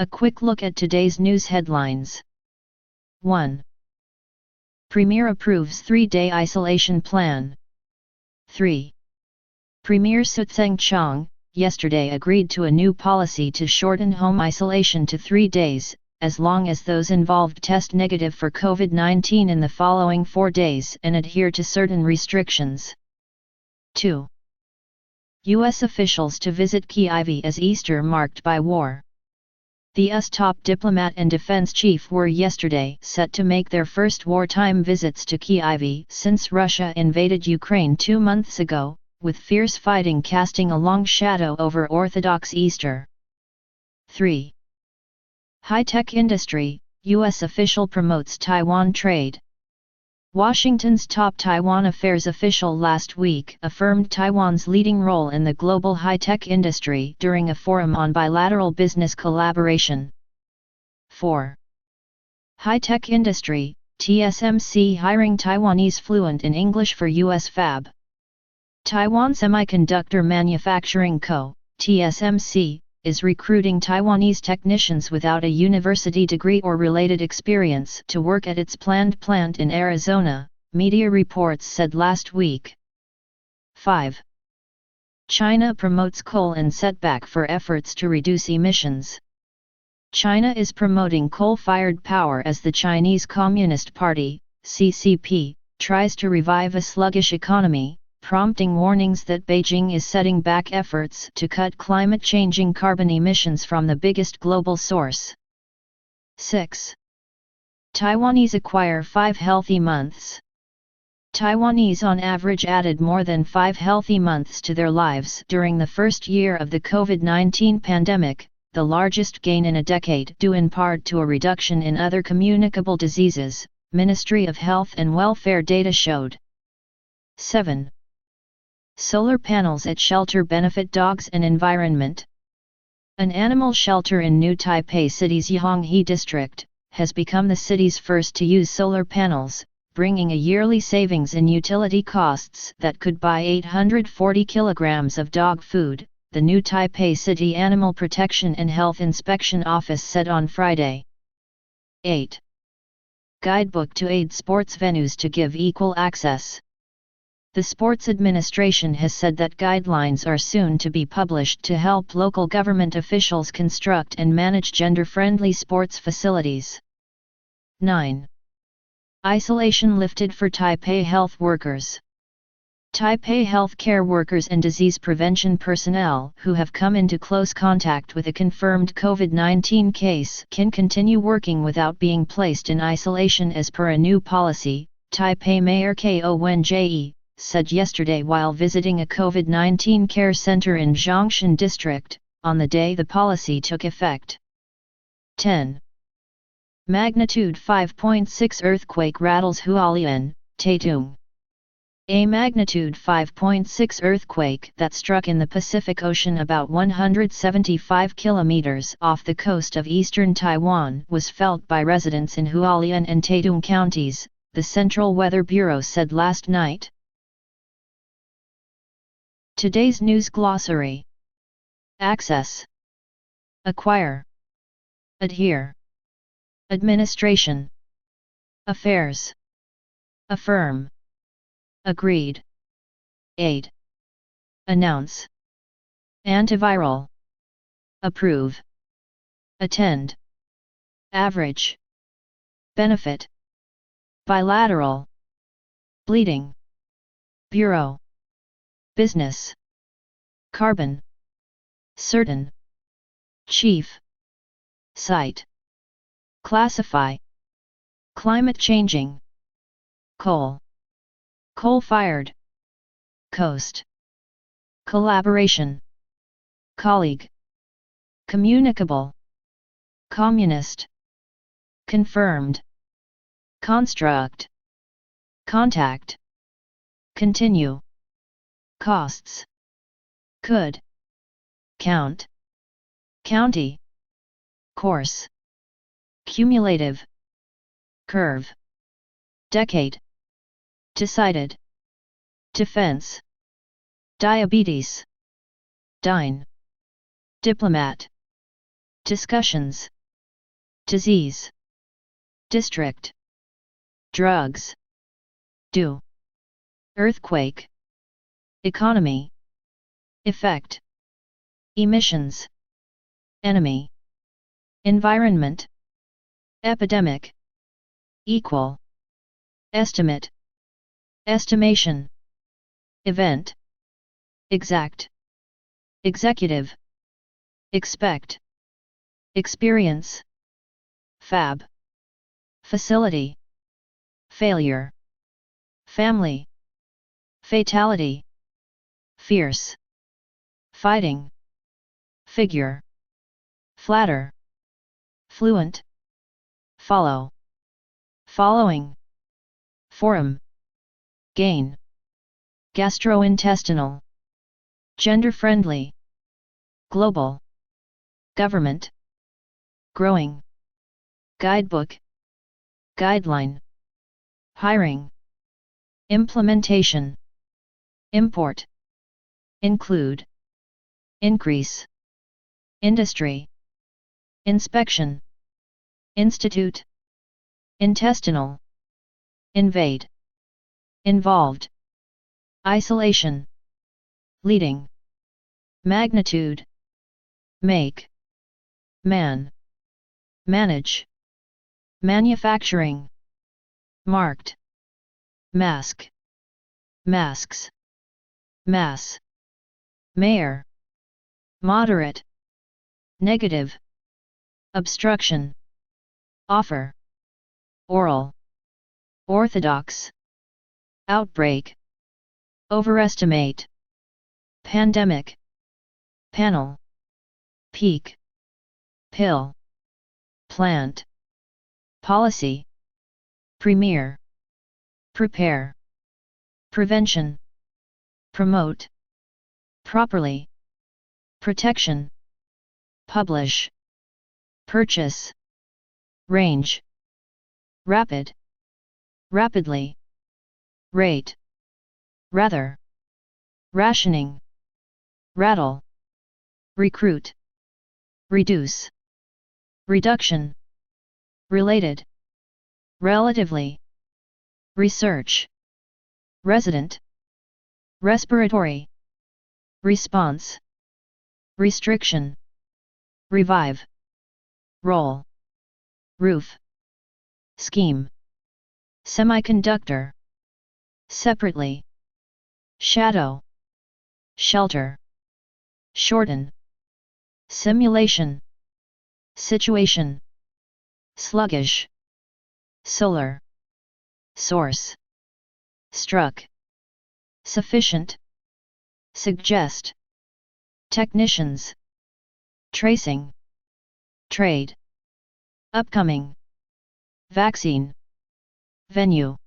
A quick look at today's news headlines. 1. Premier approves 3-day isolation plan. 3. Premier Su Tseng-chang, yesterday agreed to a new policy to shorten home isolation to 3 days, as long as those involved test negative for COVID-19 in the following 4 days and adhere to certain restrictions. 2. U.S. officials to visit Kyiv as Easter marked by war. The US top diplomat and defense chief were yesterday set to make their first wartime visits to Kyiv since Russia invaded Ukraine 2 months ago, with fierce fighting casting a long shadow over Orthodox Easter. 3. High-tech industry, U.S. official promotes Taiwan trade. Washington's top Taiwan affairs official last week affirmed Taiwan's leading role in the global high-tech industry during a forum on bilateral business collaboration. 4. High-tech industry, TSMC hiring Taiwanese fluent in English for U.S. fab. Taiwan Semiconductor Manufacturing Co., TSMC, is recruiting Taiwanese technicians without a university degree or related experience to work at its planned plant in Arizona, media reports said last week. 5. China promotes coal and setback for efforts to reduce emissions. China is promoting coal-fired power as the Chinese Communist Party, CCP, tries to revive a sluggish economy, prompting warnings that Beijing is setting back efforts to cut climate-changing carbon emissions from the biggest global source. 6. Taiwanese acquire 5 healthy months. Taiwanese on average added more than 5 healthy months to their lives during the first year of the COVID-19 pandemic, the largest gain in a decade due in part to a reduction in other communicable diseases, Ministry of Health and Welfare data showed. 7. Solar panels at shelter benefit dogs and environment. An animal shelter in New Taipei City's Yihonghe district has become the city's first to use solar panels, bringing a yearly savings in utility costs that could buy 840 kilograms of dog food, the New Taipei City Animal Protection and Health Inspection Office said on Friday. 8. Guidebook to aid sports venues to give equal access. The Sports Administration has said that guidelines are soon to be published to help local government officials construct and manage gender-friendly sports facilities. 9. Isolation lifted for Taipei health workers. Taipei healthcare workers and disease prevention personnel who have come into close contact with a confirmed COVID-19 case can continue working without being placed in isolation as per a new policy, Taipei Mayor Ko Wen-jae said yesterday while visiting a COVID-19 care center in Zhongshan District, on the day the policy took effect. 10. Magnitude 5.6 earthquake rattles Hualien, Taitung. A magnitude 5.6 earthquake that struck in the Pacific Ocean about 175 kilometers off the coast of eastern Taiwan was felt by residents in Hualien and Taitung counties, the Central Weather Bureau said last night. Today's news glossary. Access. Acquire. Adhere. Administration. Affairs. Affirm. Agreed. Aid. Announce. Antiviral. Approve. Attend. Average. Benefit. Bilateral. Bleeding. Bureau. Business. Carbon. Certain. Chief. Cite. Classify. Climate changing. Coal. Coal-fired. Coast. Collaboration. Colleague. Communicable. Communist. Confirmed. Construct. Contact. Continue. Costs. Could. Count. County. Course. Cumulative. Curve. Decade. Decided. Defense. Diabetes. Dine. Diplomat. discussions, disease, district, drugs, do, earthquake, economy, effect, emissions, enemy, environment, epidemic, equal, estimate, estimation, event, exact, executive, expect, experience, fab, facility, failure, family, fatality, fierce, fighting, figure, flatter, fluent, follow, following, forum, gain, gastrointestinal, gender-friendly, global, government, growing, guidebook, guideline, hiring, implementation, import, include, increase, industry, inspection, institute, intestinal, invade, involved, isolation, leading, magnitude, make, man, manage, manufacturing, marked, mask, masks, mass, mayor, moderate, negative, obstruction, offer, oral, orthodox, outbreak, overestimate, pandemic, panel, peak, pill, plant, policy, premier, prepare, prevention, promote, properly, protection, publish, purchase, range, rapid, rapidly, rate, rather, rationing, rattle, recruit, reduce, reduction, related, relatively, research, resident, respiratory, response, restriction, revive, roll, roof, scheme, semiconductor, separately, shadow, shelter, shorten, simulation, situation, sluggish, solar, source, struck, sufficient, suggest, technicians, tracing, trade, upcoming, vaccine, venue,